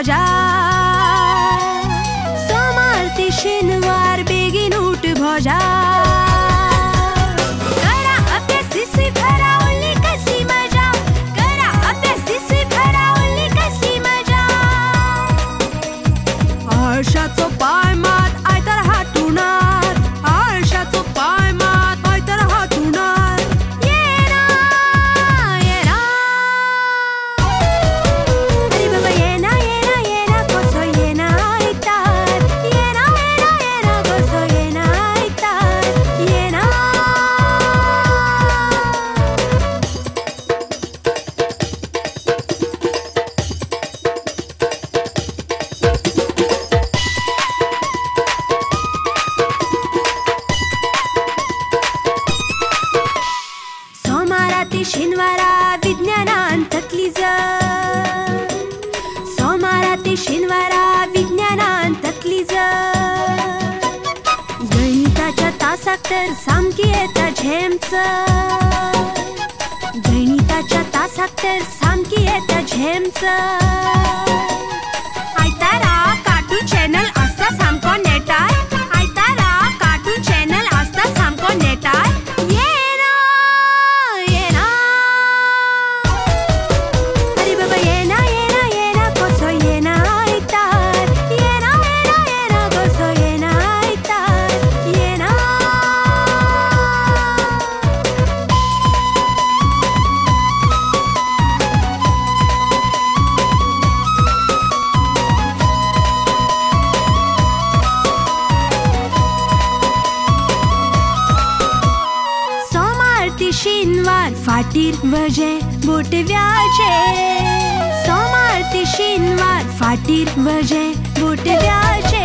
भोजा सोमार ते शेनवार बेगीन उठ भोजा करा अभ्यासी भरावली कसली मजा करा अभ्यासी भरावली कसली मजा आळशाचो पाय मात आयतार हातुणार आळशाचो पाय मात आयतार हातुणार येना येना अरे बाबा येना येना येना कसो येना आयतार येना येना येना कसो येना आयतार येना सोमारा ते शेनवारा विज्ञानान तकली सोमारा ते शेनवारा विज्ञानान तकली गणिताच्या तासाक तर सामकी येता झेमच गणिताच्या तासाक तर सामकी येता झेमच आयतारा कार्टून चॅनल आसता सामको नेटार आयतारा कार्टून चॅनल आसता सामको नेटार येना येना अरे बाबा येना येना येना कसो येना आयतार येना येना येना कसो येना आयतार येना सोमार ते शेनवार फाटीर वजे बोटव्याचे सोमार ते शेनवार फाटीर वजे बोटव्याचे